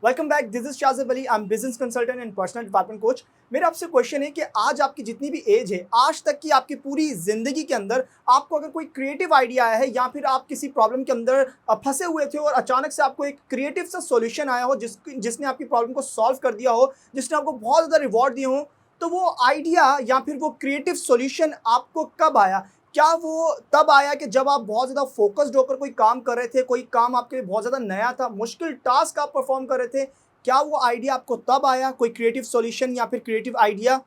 Welcome back. This is Shajib Ali. I am business consultant and personal development coach. मेरा आपसे question है कि आज आपकी जितनी भी एज है, आज तक की आपकी पूरी जिंदगी के अंदर आपको अगर कोई क्रिएटिव आइडिया आया है या फिर आप किसी प्रॉब्लम के अंदर फंसे हुए थे और अचानक से आपको एक क्रिएटिव सा सॉल्यूशन आया हो जिसने आपकी प्रॉब्लम को सॉल्व कर दिया हो, जिसने आपको बहुत ज़्यादा रिवॉर्ड दिए हो, तो वो आइडिया या फिर वो क्रिएटिव सॉल्यूशन आपको कब आया? क्या वो तब आया कि जब आप बहुत ज़्यादा फोकस्ड होकर कोई काम कर रहे थे, कोई काम आपके लिए बहुत ज़्यादा नया था, मुश्किल टास्क आप परफॉर्म कर रहे थे? क्या वो आइडिया आपको तब आया, कोई क्रिएटिव सॉल्यूशन या फिर क्रिएटिव आइडिया?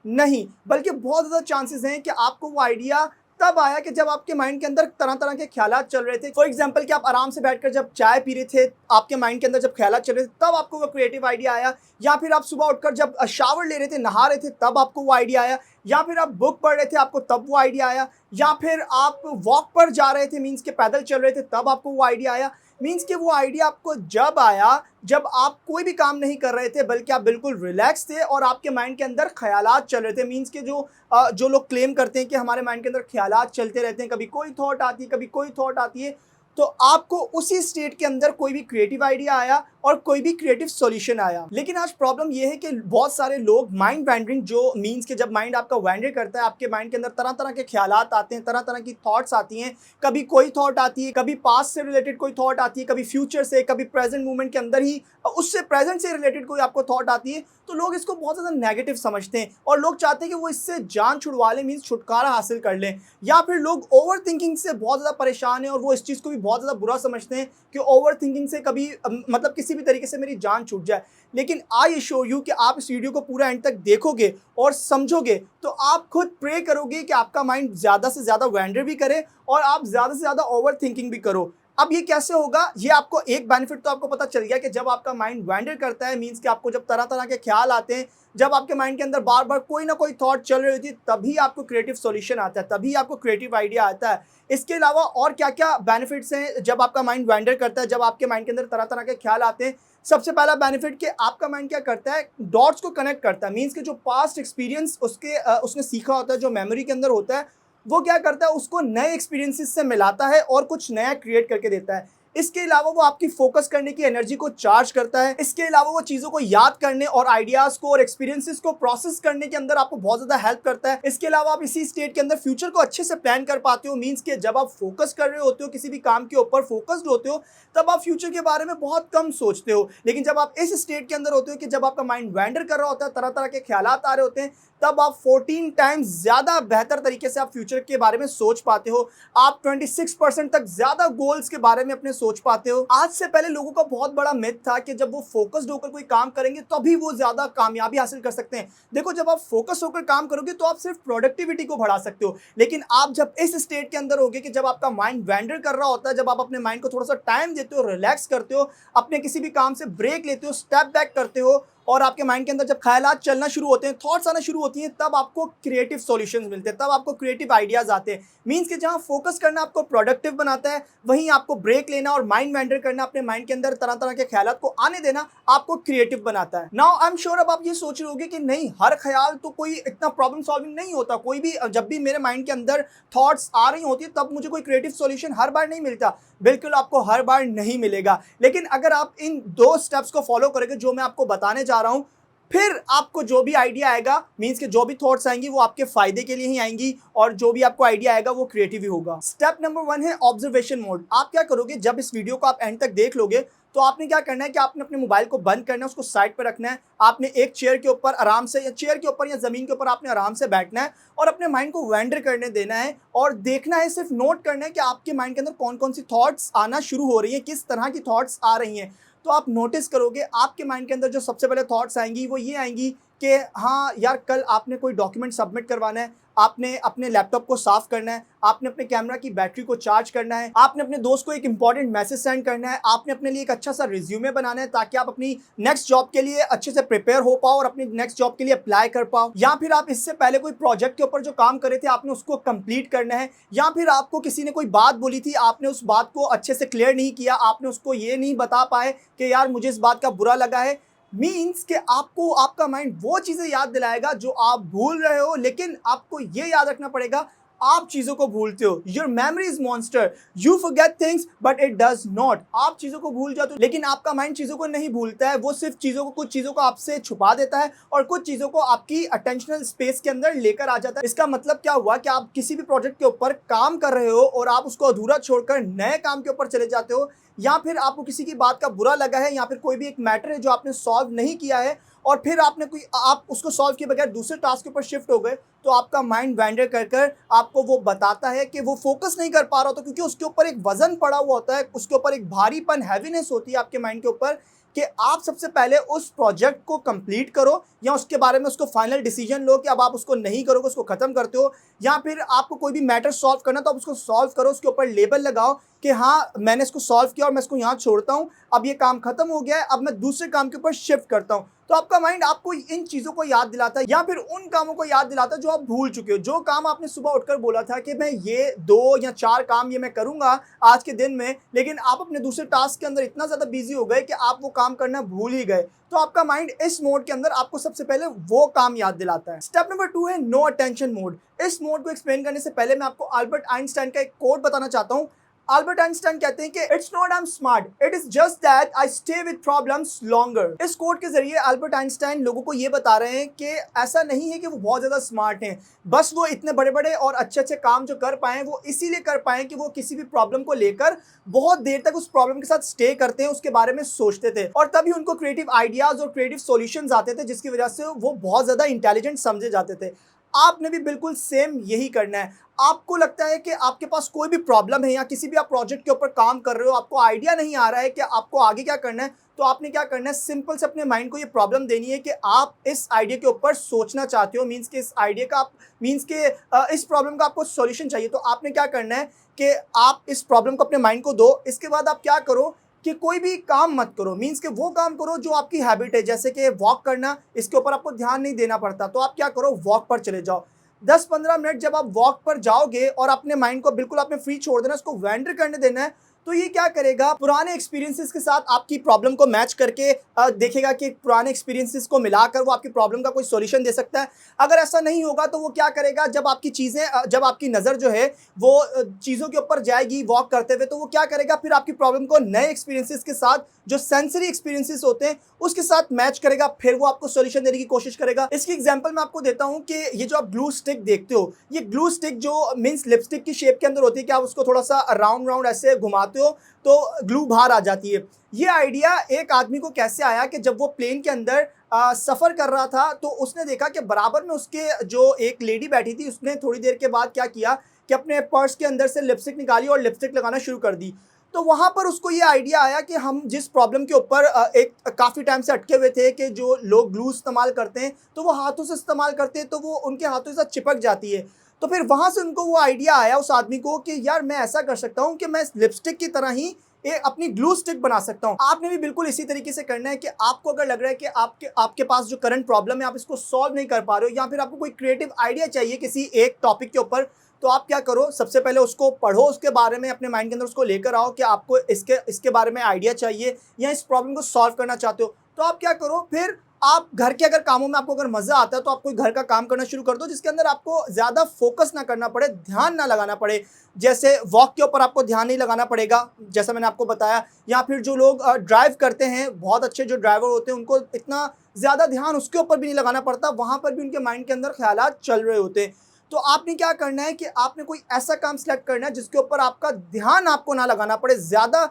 नहीं, बल्कि बहुत ज़्यादा चांसेस हैं कि आपको वो आइडिया तब आया कि जब आपके माइंड के अंदर तरह-तरह के ख़्यालात चल रहे थे। फॉर एग्ज़ाम्पल कि आप आराम से बैठकर जब चाय पी रहे थे, आपके माइंड के अंदर जब ख़्यालात चल रहे थे, तब आपको वो क्रिएटिव आइडिया आया। या फिर आप सुबह उठकर जब शावर ले रहे थे, नहा रहे थे, तब आपको वो आइडिया आया। या फिर आप बुक पढ़ रहे थे, आपको तब वो आइडिया आया। या फिर आप वॉक पर जा रहे थे, मीन्स के पैदल चल रहे थे, तब आपको वो आइडिया आया। मीन्स कि वो आइडिया आपको जब आया, जब आप कोई भी काम नहीं कर रहे थे, बल्कि आप बिल्कुल रिलैक्स थे और आपके माइंड के अंदर ख़यालात चल रहे थे। मीन्स के जो लोग क्लेम करते हैं कि हमारे माइंड के अंदर ख़यालात चलते रहते हैं, कभी कोई थॉट आती है, कभी कोई थॉट आती है, तो आपको उसी स्टेट के अंदर कोई भी क्रिएटिव आइडिया आया और कोई भी क्रिएटिव सॉल्यूशन आया। लेकिन आज प्रॉब्लम ये है कि बहुत सारे लोग माइंड वैंडरिंग, जो मीन्स के जब माइंड आपका वैंडर करता है, आपके माइंड के अंदर तरह तरह के ख्यालात आते हैं, तरह तरह की थॉट्स आती हैं। कभी कोई थॉट आती है, कभी पास्ट से रिलेटेड कोई थॉट आती है, कभी फ्यूचर से, कभी प्रेजेंट मूवमेंट के अंदर ही उससे प्रेजेंट से रिलेटेड कोई आपको थॉट आती है, तो लोग इसको बहुत ज़्यादा नेगेटिव समझते हैं और लोग चाहते हैं कि वो इससे जान छुड़वा लें, मीन्स छुटकारा हासिल कर लें। या फिर लोग ओवर थिंकिंग से बहुत ज़्यादा परेशान हैं और वो इस चीज़ को भी बहुत ज़्यादा बुरा समझते हैं कि ओवर थिंकिंग से कभी मतलब किसी भी तरीके से मेरी जान छूट जाए। लेकिन आई एश्योर यू कि आप इस वीडियो को पूरा एंड तक देखोगे और समझोगे तो आप खुद प्रे करोगे कि आपका माइंड ज़्यादा से ज़्यादा वैंडर भी करे और आप ज़्यादा से ज़्यादा ओवर थिंकिंग भी करो। अब ये कैसे होगा? ये आपको एक बेनिफिट तो आपको पता चल गया कि जब आपका माइंड वैंडर करता है, मीन्स कि आपको जब तरह तरह के ख्याल आते हैं, जब आपके माइंड के अंदर बार बार कोई ना कोई थॉट चल रही होती है, तभी आपको क्रिएटिव सॉल्यूशन आता है, तभी आपको क्रिएटिव आइडिया आता है। इसके अलावा और क्या क्या बेनिफिट्स हैं जब आपका माइंड वैंडर करता है, जब आपके माइंड के अंदर तरह तरह के ख्याल आते हैं? सबसे पहला बेनिफिट कि आपका माइंड क्या करता है, डॉट्स को कनेक्ट करता है। मीन्स कि जो पास्ट एक्सपीरियंस उसने सीखा होता है, जो मेमोरी के अंदर होता है, वो क्या करता है, उसको नए एक्सपीरियंसेस से मिलाता है और कुछ नया क्रिएट करके देता है। इसके अलावा वो आपकी फोकस करने की एनर्जी को चार्ज करता है। इसके अलावा वो चीज़ों को याद करने और आइडियाज़ को और एक्सपीरियंसेस को प्रोसेस करने के अंदर आपको बहुत ज़्यादा हेल्प करता है। इसके अलावा आप इसी स्टेट के अंदर फ्यूचर को अच्छे से प्लान कर पाते हो। मीन्स कि जब आप फोकस कर रहे होते हो, किसी भी काम के ऊपर फोकस्ड होते हो, तब आप फ्यूचर के बारे में बहुत कम सोचते हो। लेकिन जब आप इस स्टेट के अंदर होते हो कि जब आपका माइंड वैंडर कर रहा होता है, तरह तरह के ख्यालात आ रहे होते हैं, तब आप 14 टाइम्स ज़्यादा बेहतर तरीके से आप फ्यूचर के बारे में सोच पाते हो। आप 26% तक ज़्यादा गोल्स के बारे में अपने सोच पाते हो। आज से पहले लोगों का बहुत बड़ा मिथ था कि जब वो फोकस्ड होकर कोई काम करेंगे तभी वो ज़्यादा कामयाबी हासिल कर सकते हैं। देखो, जब आप फोकस होकर काम करोगे तो आप सिर्फ प्रोडक्टिविटी को बढ़ा सकते हो, लेकिन आप जब इस स्टेट के अंदर होगे कि जब आपका माइंड वैंडर कर रहा होता है, जब आप अपने माइंड को थोड़ा सा टाइम देते हो, रिलैक्स करते हो, अपने किसी भी काम से ब्रेक लेते हो, स्टेप बैक करते हो और आपके माइंड के अंदर जब ख्यालात चलना शुरू होते हैं, थॉट्स आना शुरू होती हैं, तब आपको क्रिएटिव सॉल्यूशंस मिलते हैं, तब आपको क्रिएटिव आइडियाज आते हैं। मीन्स कि जहां फोकस करना आपको प्रोडक्टिव बनाता है, वहीं आपको ब्रेक लेना और माइंड वैंडर करना, अपने माइंड के अंदर तरह तरह के ख्यालात को आने देना, आपको क्रिएटिव बनाता है। नाउ आई एम श्योर अब आप ये सोच रहे होगे कि नहीं, हर ख्याल तो कोई इतना प्रॉब्लम सॉल्विंग नहीं होता। कोई भी जब भी मेरे माइंड के अंदर थॉट्स आ रही होती है, तब मुझे कोई क्रिएटिव सॉल्यूशन हर बार नहीं मिलता। बिल्कुल आपको हर बार नहीं मिलेगा, लेकिन अगर आप इन 2 स्टेप्स को फॉलो करेंगे जो मैं आपको बताने जा रहा हूं, फिर आपको जो भी आइडिया आएगा, मीन्स के जो भी थॉट्स आएंगी, वो आपके फायदे के लिए ही आएंगी और जो भी आपको आइडिया आएगा वो क्रिएटिव ही होगा। स्टेप नंबर 1 है ऑब्जर्वेशन मोड। आप क्या करोगे, जब इस वीडियो को आप एंड तक देख लोगे तो आपने क्या करना है कि आपने अपने मोबाइल को बंद करना है, उसको साइड पर रखना है। आपने एक चेयर के ऊपर आराम से, या चेयर के ऊपर या जमीन के ऊपर आपने आराम से बैठना है और अपने माइंड को वैंडर करने देना है और देखना है, सिर्फ नोट करना है कि आपके माइंड के अंदर कौन कौन सी थॉट्स आना शुरू हो रही हैं, किस तरह की थॉट्स आ रही हैं। तो आप नोटिस करोगे आपके माइंड के अंदर जो सबसे पहले थॉट्स आएंगी वो ये आएंगी कि हाँ यार, कल आपने कोई डॉक्यूमेंट सबमिट करवाना है, आपने अपने लैपटॉप को साफ करना है, आपने अपने कैमरा की बैटरी को चार्ज करना है, आपने अपने दोस्त को एक इंपॉर्टेंट मैसेज सेंड करना है, आपने अपने लिए एक अच्छा सा रिज्यूमे बनाना है ताकि आप अपनी नेक्स्ट जॉब के लिए अच्छे से प्रिपेयर हो पाओ और अपनी नेक्स्ट जॉब के लिए अप्लाई कर पाओ। या फिर आप इससे पहले कोई प्रोजेक्ट के ऊपर जो काम कर रहे थे, आपने उसको कंप्लीट करना है। या फिर आपको किसी ने कोई बात बोली थी, आपने उस बात को अच्छे से क्लियर नहीं किया, आपने उसको ये नहीं बता पाए कि यार मुझे इस बात का बुरा लगा है। मीन्स कि आपको आपका माइंड वो चीज़ें याद दिलाएगा जो आप भूल रहे हो, लेकिन आपको ये याद रखना पड़ेगा आप चीजों को भूलते हो। Your memory is monster, you forget things but it does not. आप चीजों को भूल जाते हो लेकिन आपका माइंड चीजों को नहीं भूलता है, वो सिर्फ कुछ चीजों को आपसे छुपा देता है और कुछ चीजों को आपकी अटेंशनल स्पेस के अंदर लेकर आ जाता है। इसका मतलब क्या हुआ कि आप किसी भी प्रोजेक्ट के ऊपर काम कर रहे हो और आप उसको अधूरा छोड़कर नए काम के ऊपर चले जाते हो, या फिर आपको किसी की बात का बुरा लगा है, या फिर कोई भी एक मैटर है जो आपने सॉल्व नहीं किया है और फिर आप उसको सॉल्व किए बगैर दूसरे टास्क के ऊपर शिफ्ट हो गए, तो आपका माइंड वैंडर कर कर आपको वो बताता है कि वो फोकस नहीं कर पा रहा होता, क्योंकि उसके ऊपर एक वजन पड़ा हुआ होता है, उसके ऊपर एक भारीपन, हैवीनेस होती है आपके माइंड के ऊपर कि आप सबसे पहले उस प्रोजेक्ट को कंप्लीट करो, या उसके बारे में उसको फाइनल डिसीजन लो कि अब आप उसको नहीं करोगे, उसको खत्म करते हो। या फिर आपको कोई भी मैटर सॉल्व करना तो आप उसको सॉल्व करो, उसके ऊपर लेबल लगाओ कि हाँ मैंने इसको सॉल्व किया और मैं इसको यहाँ छोड़ता हूँ, अब ये काम खत्म हो गया है, अब मैं दूसरे काम के ऊपर शिफ्ट करता हूँ। तो आपका माइंड आपको इन चीज़ों को याद दिलाता है, या फिर उन कामों को याद दिलाता है जो आप भूल चुके हो। जो काम आपने सुबह उठकर बोला था कि मैं ये 2 या 4 काम ये मैं करूंगा आज के दिन में, लेकिन आप अपने दूसरे टास्क के अंदर इतना ज़्यादा बिजी हो गए कि आप वो काम करना भूल ही गए, तो आपका माइंड इस मोड के अंदर आपको सबसे पहले वो काम याद दिलाता है। स्टेप नंबर 2 है नो अटेंशन मोड। इस मोड को एक्सप्लेन करने से पहले मैं आपको अल्बर्ट आइंस्टाइन का एक कोट बताना चाहता हूँ। अल्बर्ट आइंस्टाइन कहते हैं कि it's not I am smart, it is just that I stay with problems longer. इस कोट के जरिए अल्बर्ट आइंस्टाइन लोगों को ये बता रहे हैं कि ऐसा नहीं है कि वो बहुत ज्यादा स्मार्ट हैं, बस वो इतने बड़े बड़े और अच्छे अच्छे काम जो कर पाए वो इसीलिए कर पाए कि वो किसी भी प्रॉब्लम को लेकर बहुत देर तक उस प्रॉब्लम के साथ स्टे करते हैं, उसके बारे में सोचते थे, और तभी उनको क्रिएटिव आइडियाज और क्रिएटिव सॉल्यूशंस आते थे, जिसकी वजह से वो बहुत ज्यादा इंटेलिजेंट समझे जाते थे। आपने भी बिल्कुल सेम यही करना है। आपको लगता है कि आपके पास कोई भी प्रॉब्लम है या किसी भी आप प्रोजेक्ट के ऊपर काम कर रहे हो, आपको आइडिया नहीं आ रहा है कि आपको आगे क्या करना है, तो आपने क्या करना है, सिंपल से अपने माइंड को ये प्रॉब्लम देनी है कि आप इस आइडिया के ऊपर सोचना चाहते हो, मीन्स के इस आइडिया का आप मीन्स के इस प्रॉब्लम का आपको सॉल्यूशन चाहिए। तो आपने क्या करना है कि आप इस प्रॉब्लम को अपने माइंड को दो, इसके बाद आप क्या करो कि कोई भी काम मत करो, मीन्स के वो काम करो जो आपकी हैबिट है, जैसे कि वॉक करना, इसके ऊपर आपको ध्यान नहीं देना पड़ता, तो आप क्या करो, वॉक पर चले जाओ। 10-15 मिनट जब आप वॉक पर जाओगे और अपने माइंड को बिल्कुल आपने फ्री छोड़ देना, उसको वैंडर करने देना है, तो ये क्या करेगा, पुराने एक्सपीरियंसेस के साथ आपकी प्रॉब्लम को मैच करके देखेगा कि पुराने एक्सपीरियंसेस को मिलाकर वो आपकी प्रॉब्लम का कोई सॉल्यूशन दे सकता है। अगर ऐसा नहीं होगा तो वो क्या करेगा, जब आपकी नज़र जो है वो चीज़ों के ऊपर जाएगी वॉक करते हुए, तो वो क्या करेगा, फिर आपकी प्रॉब्लम को नए एक्सपीरियंसेस के साथ, जो सेंसरी एक्सपीरियंसेस होते हैं उसके साथ मैच करेगा, फिर वो आपको सॉल्यूशन देने की कोशिश करेगा। इसकी एग्जांपल मैं आपको देता हूं कि ये जो आप ग्लू स्टिक देखते हो, ये ग्लू स्टिक जो मींस लिपस्टिक की शेप के अंदर होती है कि आप उसको थोड़ा सा राउंड राउंड ऐसे घुमाते हो तो ग्लू बाहर आ जाती है। ये आइडिया एक आदमी को कैसे आया कि जब वो प्लेन के अंदर सफ़र कर रहा था, तो उसने देखा कि बराबर में उसके जो एक लेडी बैठी थी, उसने थोड़ी देर के बाद क्या किया कि अपने पर्स के अंदर से लिपस्टिक निकाली और लिपस्टिक लगाना शुरू कर दी। तो वहाँ पर उसको ये आइडिया आया कि हम जिस प्रॉब्लम के ऊपर एक काफ़ी टाइम से अटके हुए थे कि जो लोग ग्लू इस्तेमाल करते हैं तो वो हाथों से इस्तेमाल करते हैं, तो वो उनके हाथों के साथ चिपक जाती है। तो फिर वहाँ से उनको वो आइडिया आया उस आदमी को कि यार मैं ऐसा कर सकता हूँ कि मैं लिपस्टिक की तरह ही अपनी ग्लू स्टिक बना सकता हूँ। आपने भी बिल्कुल इसी तरीके से करना है कि आपको अगर लग रहा है कि आपके पास जो करंट प्रॉब्लम है आप इसको सॉल्व नहीं कर पा रहे हो, या फिर आपको कोई क्रिएटिव आइडिया चाहिए किसी एक टॉपिक के ऊपर, तो आप क्या करो, सबसे पहले उसको पढ़ो, उसके बारे में अपने माइंड के अंदर उसको लेकर आओ कि आपको इसके बारे में आइडिया चाहिए या इस प्रॉब्लम को सॉल्व करना चाहते हो। तो आप क्या करो, फिर आप घर के अगर कामों में आपको अगर मज़ा आता है तो आप कोई घर का काम करना शुरू कर दो जिसके अंदर आपको ज़्यादा फोकस ना करना पड़े, ध्यान ना लगाना पड़े। जैसे वॉक के ऊपर आपको ध्यान नहीं लगाना पड़ेगा, जैसा मैंने आपको बताया, या फिर जो लोग ड्राइव करते हैं, बहुत अच्छे जो ड्राइवर होते हैं, उनको इतना ज़्यादा ध्यान उसके ऊपर भी नहीं लगाना पड़ता, वहाँ पर भी उनके माइंड के अंदर ख्यालात चल रहे होते हैं। तो आपने क्या करना है कि आपने कोई ऐसा काम सेलेक्ट करना है जिसके ऊपर आपका ध्यान आपको ना लगाना पड़े, ज़्यादा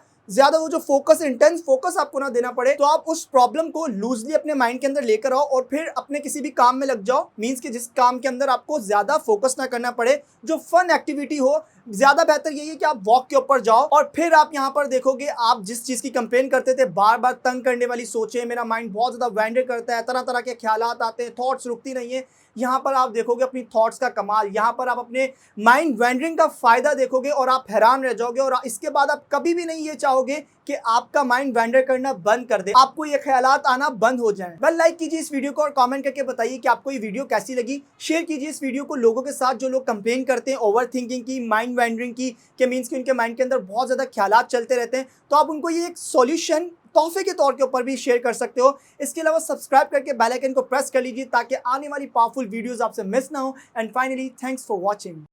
वो जो फोकस, इंटेंस फोकस आपको ना देना पड़े। तो आप उस प्रॉब्लम को लूजली अपने माइंड के अंदर लेकर आओ और फिर अपने किसी भी काम में लग जाओ, मीन्स कि जिस काम के अंदर आपको ज़्यादा फोकस ना करना पड़े, जो फन एक्टिविटी हो। ज़्यादा बेहतर यही है कि आप वॉक के ऊपर जाओ और फिर आप यहाँ पर देखोगे, आप जिस चीज़ की कंप्लेन करते थे, बार बार तंग करने वाली सोचें, मेरा माइंड बहुत ज़्यादा वैंडर करता है, तरह तरह के ख्यालात आते हैं, थॉट्स रुकती नहीं है, यहाँ पर आप देखोगे अपनी थॉट्स का कमाल, यहाँ पर आप अपने माइंड वैंडरिंग का फ़ायदा देखोगे और आप हैरान रह जाओगे, और इसके बाद आप कभी भी नहीं ये चाहोगे कि आपका माइंड वैंडर करना बंद कर दे, आपको ये ख्यालात आना बंद हो जाएं। वेल, लाइक कीजिए इस वीडियो को और कमेंट करके बताइए कि आपको ये वीडियो कैसी लगी। शेयर कीजिए इस वीडियो को लोगों के साथ जो लोग कंप्लेन करते हैं ओवर थिंकिंग की, माइंड वैंडरिंग की, कि मीन्स कि उनके माइंड के अंदर बहुत ज़्यादा ख्यालात चलते रहते हैं, तो आप उनको ये एक सॉल्यूशन तोहफे के तौर के ऊपर भी शेयर कर सकते हो। इसके अलावा सब्सक्राइब करके बेल आइकन को प्रेस कर लीजिए ताकि आने वाली पावरफुल वीडियोस आपसे मिस ना हो। And finally, thanks for watching.